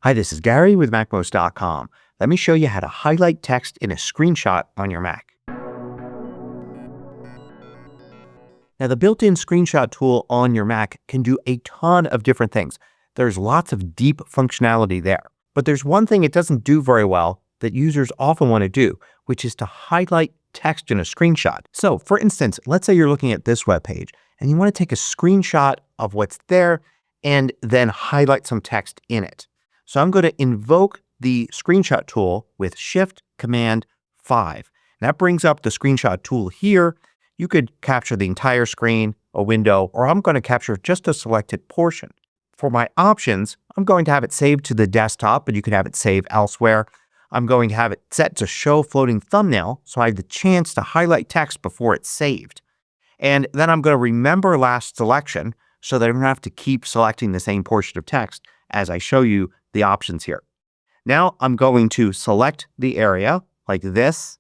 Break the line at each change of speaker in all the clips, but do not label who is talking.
Hi, this is Gary with MACMOST.com. Let me show you how to highlight text in a screenshot on your Mac. Now, the built-in screenshot tool on your Mac can do a ton of different things. There's lots of deep functionality there. But there's one thing it doesn't do very well that users often want to do, which is to highlight text in a screenshot. So, for instance, let's say you're looking at this web page and you want to take a screenshot of what's there and then highlight some text in it. So I'm going to invoke the screenshot tool with Shift Command 5. And that brings up the screenshot tool here. You could capture the entire screen, a window, or I'm going to capture just a selected portion. For my options, I'm going to have it saved to the desktop, but you could have it saved elsewhere. I'm going to have it set to show floating thumbnail so I have the chance to highlight text before it's saved. And then I'm going to remember last selection so that I don't have to keep selecting the same portion of text as I show you the options here. Now I'm going to select the area like this,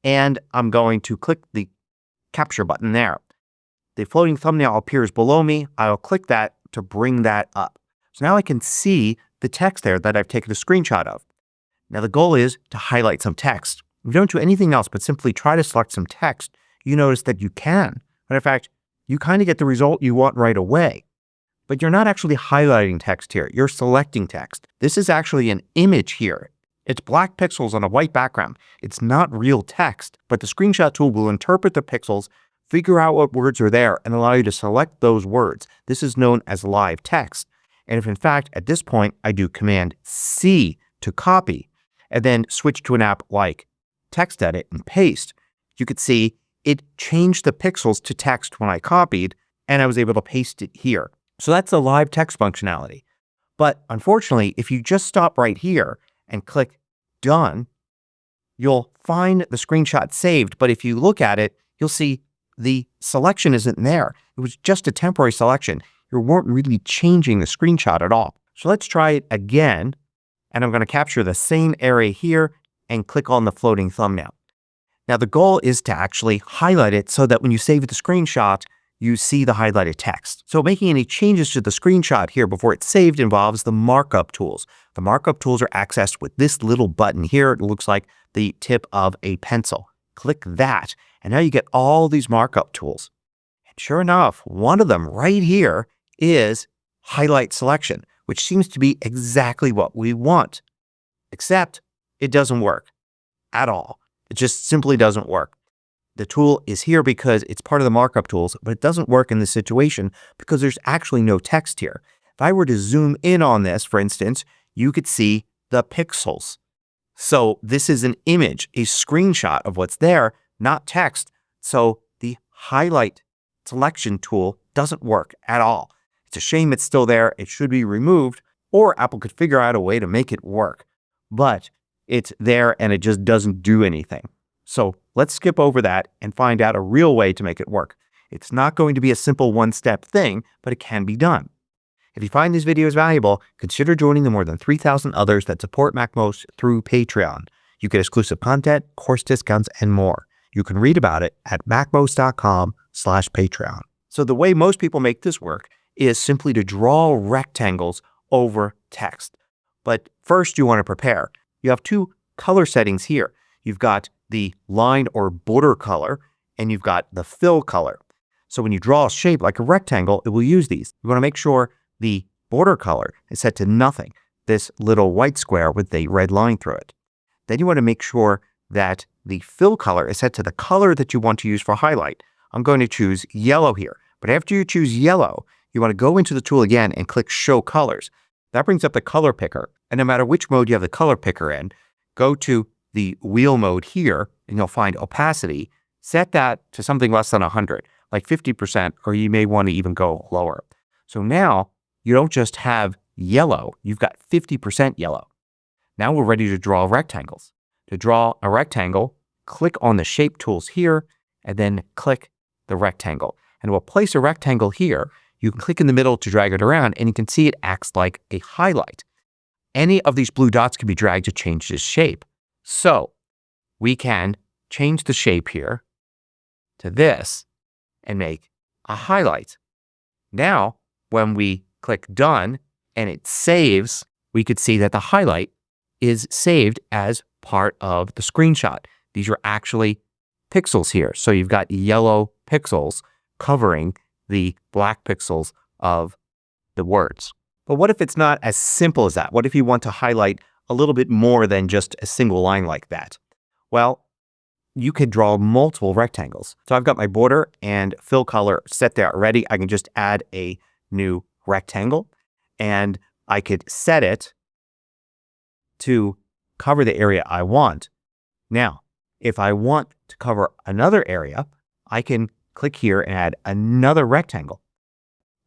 and I'm going to click the capture button there. The floating thumbnail appears below me. I'll click that to bring that up. So now I can see the text there that I've taken a screenshot of. Now the goal is to highlight some text. If you don't do anything else but simply try to select some text, you notice that you can. Matter of fact, you kind of get the result you want right away. But you're not actually highlighting text here. You're selecting text. This is actually an image here. It's black pixels on a white background. It's not real text, but the screenshot tool will interpret the pixels, figure out what words are there, and allow you to select those words. This is known as live text. And if in fact at this point I do Command C to copy and then switch to an app like Text Edit and paste, you could see it changed the pixels to text when I copied, and I was able to paste it here. So that's the live text functionality. But unfortunately, if you just stop right here and click Done, you'll find the screenshot saved. But if you look at it, you'll see the selection isn't there. It was just a temporary selection. You weren't really changing the screenshot at all. So let's try it again. And I'm going to capture the same area here and click on the floating thumbnail. Now the goal is to actually highlight it so that when you save the screenshot, you see the highlighted text. So making any changes to the screenshot here before it's saved involves the markup tools. The markup tools are accessed with this little button here. It looks like the tip of a pencil. Click that, and now you get all these markup tools. And sure enough, one of them right here is highlight selection, which seems to be exactly what we want. Except it doesn't work at all. It just simply doesn't work. The tool is here because it's part of the markup tools, but it doesn't work in this situation because there's actually no text here. If I were to zoom in on this, for instance, you could see the pixels. So this is an image, a screenshot of what's there, not text. So the highlight selection tool doesn't work at all. It's a shame it's still there. It should be removed, or Apple could figure out a way to make it work. But it's there and it just doesn't do anything. So let's skip over that and find out a real way to make it work. It's not going to be a simple one-step thing, but it can be done. If you find these videos valuable, consider joining the more than 3,000 others that support MACMOST through Patreon. You get exclusive content, course discounts, and more. You can read about it at macmost.com/Patreon. So the way most people make this work is simply to draw rectangles over text. But first you want to prepare. You have two color settings here. You've got the line or border color, and you've got the fill color. So when you draw a shape like a rectangle, it will use these. You want to make sure the border color is set to nothing, this little white square with the red line through it. Then you want to make sure that the fill color is set to the color that you want to use for highlight. I'm going to choose yellow here. But after you choose yellow, you want to go into the tool again and click Show Colors. That brings up the color picker. And no matter which mode you have the color picker in, go to the wheel mode here, and you'll find opacity. Set that to something less than 100, like 50%, or you may want to even go lower. So now you don't just have yellow, you've got 50% yellow. Now we're ready to draw rectangles. To draw a rectangle, click on the shape tools here, and then click the rectangle. And we'll place a rectangle here. You can click in the middle to drag it around, and you can see it acts like a highlight. Any of these blue dots can be dragged to change this shape. So we can change the shape here to this and make a highlight. Now, when we click Done and it saves, we could see that the highlight is saved as part of the screenshot. These are actually pixels here. So you've got yellow pixels covering the black pixels of the words. But what if it's not as simple as that? What if you want to highlight a little bit more than just a single line like that? Well, you could draw multiple rectangles. So I've got my border and fill color set there already. I can just add a new rectangle and I could set it to cover the area I want. Now, if I want to cover another area, I can click here and add another rectangle.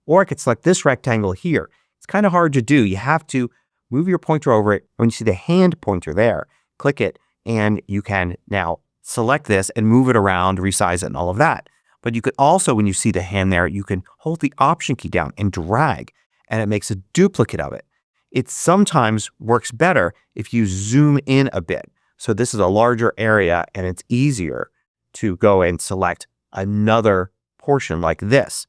Or I could select this rectangle here. It's kind of hard to do. You have to move your pointer over it. When you see the hand pointer there, click it, and you can now select this and move it around, resize it, and all of that. But you could also, when you see the hand there, you can hold the Option key down and drag, and it makes a duplicate of it. It sometimes works better if you zoom in a bit. So this is a larger area, and it's easier to go and select another portion like this.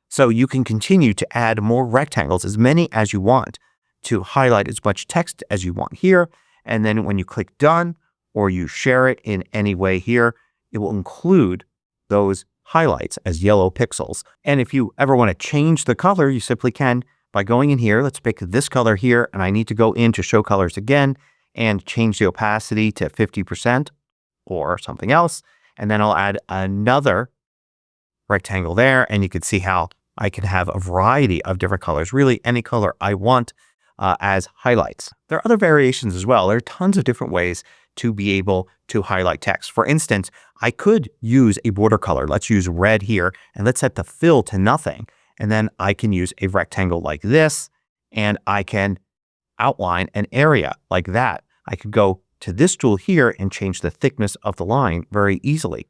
So you can continue to add more rectangles, as many as you want, to highlight as much text as you want here. And then when you click Done or you share it in any way here, it will include those highlights as yellow pixels. And if you ever want to change the color, you simply can by going in here. Let's pick this color here, and I need to go into Show Colors again and change the opacity to 50% or something else. And then I'll add another rectangle there, and you can see how I can have a variety of different colors, really any color I want as highlights. There are other variations as well. There are tons of different ways to be able to highlight text. For instance, I could use a border color. Let's use red here, and let's set the fill to nothing. And then I can use a rectangle like this, and I can outline an area like that. I could go to this tool here and change the thickness of the line very easily.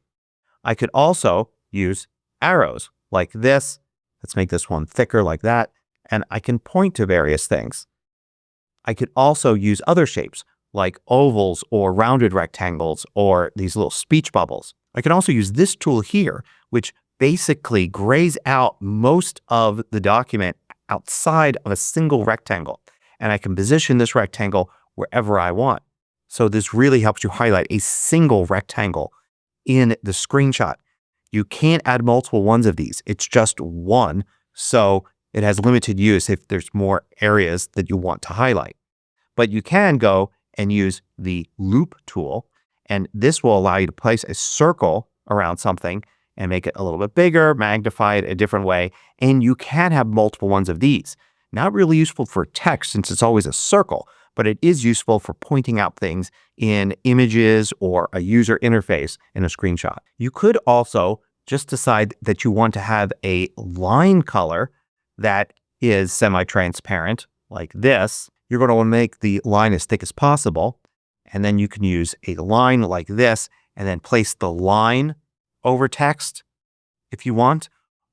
I could also use arrows like this. Let's make this one thicker like that. And I can point to various things. I could also use other shapes like ovals or rounded rectangles or these little speech bubbles. I can also use this tool here, which basically grays out most of the document outside of a single rectangle. And I can position this rectangle wherever I want. So this really helps you highlight a single rectangle in the screenshot. You can't add multiple ones of these. It's just one. So it has limited use if there's more areas that you want to highlight. But you can go and use the loop tool, and this will allow you to place a circle around something and make it a little bit bigger, magnify it a different way, and you can have multiple ones of these. Not really useful for text since it's always a circle, but it is useful for pointing out things in images or a user interface in a screenshot. You could also just decide that you want to have a line color that is semi-transparent like this. You're going to want to make the line as thick as possible. And then you can use a line like this and then place the line over text if you want.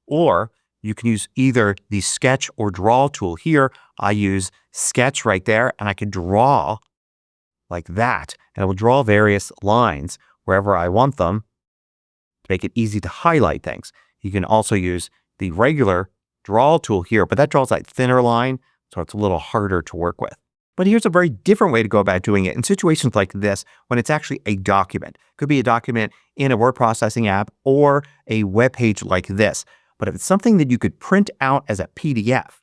Or you can use either the sketch or draw tool here. I use sketch right there, and I can draw like that. And it will draw various lines wherever I want them to make it easy to highlight things. You can also use the regular draw tool here, but that draws that thinner line, so it's a little harder to work with. But here's a very different way to go about doing it in situations like this when it's actually a document. It could be a document in a word processing app or a web page like this. But if it's something that you could print out as a PDF,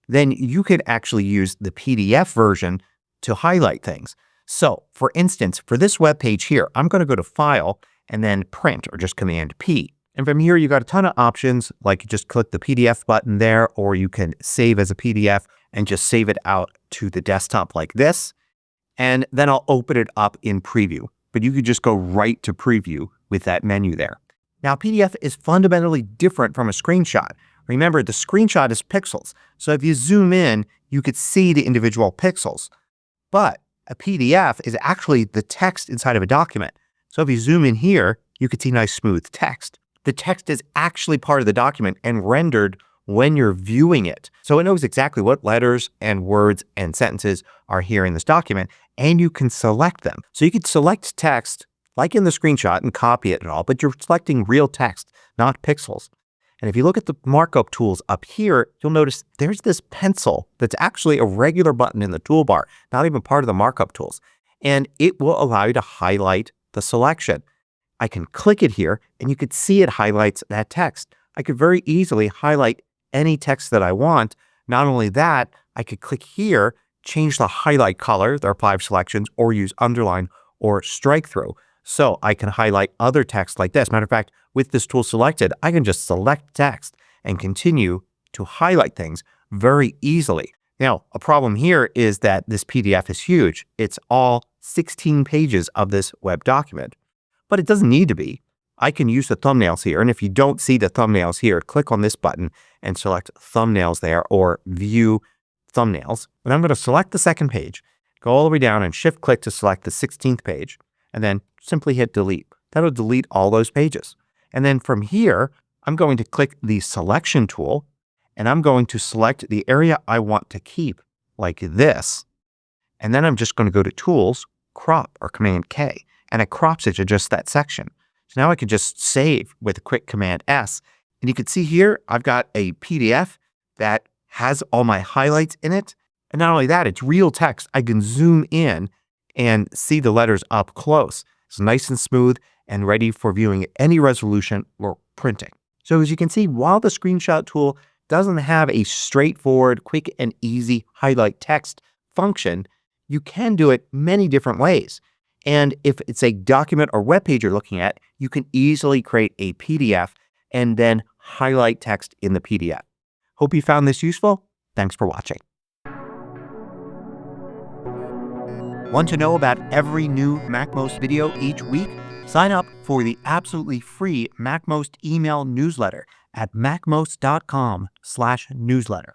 then you could actually use the PDF version to highlight things. So for instance, for this web page here, I'm going to go to File and then Print, or just Command P. And from here, you got a ton of options, like just click the PDF button there, or you can save as a PDF and just save it out to the desktop like this. And then I'll open it up in Preview. But you could just go right to Preview with that menu there. Now, PDF is fundamentally different from a screenshot. Remember, the screenshot is pixels. So if you zoom in, you could see the individual pixels. But a PDF is actually the text inside of a document. So if you zoom in here, you could see nice smooth text. The text is actually part of the document and rendered when you're viewing it. So it knows exactly what letters and words and sentences are here in this document, and you can select them. So you could select text like in the screenshot and copy it and all, but you're selecting real text, not pixels. And if you look at the markup tools up here, you'll notice there's this pencil that's actually a regular button in the toolbar, not even part of the markup tools. And it will allow you to highlight the selection. I can click it here and you could see it highlights that text. I could very easily highlight any text that I want. Not only that, I could click here, change the highlight color. There are 5 selections, or use underline or strike through. So I can highlight other text like this. Matter of fact, with this tool selected, I can just select text and continue to highlight things very easily. Now, a problem here is that this PDF is huge. It's all 16 pages of this web document, but it doesn't need to be. I can use the thumbnails here. And if you don't see the thumbnails here, click on this button and select thumbnails there, or view thumbnails. And I'm going to select the second page, go all the way down and shift click to select the 16th page, and then simply hit delete. That'll delete all those pages. And then from here, I'm going to click the selection tool and I'm going to select the area I want to keep, like this. And then I'm just going to go to Tools, Crop, or Command K, and it crops it to just that section. So now I can just save with a quick Command S. And you can see here, I've got a PDF that has all my highlights in it. And not only that, it's real text. I can zoom in and see the letters up close. It's nice and smooth and ready for viewing at any resolution or printing. So as you can see, while the screenshot tool doesn't have a straightforward, quick and easy highlight text function, you can do it many different ways. And if it's a document or web page you're looking at, you can easily create a PDF and then highlight text in the PDF. Hope you found this useful. Thanks for watching. Want to know about every new MACMOST video each week? Sign up for the absolutely free MACMOST email newsletter at macmost.com/newsletter.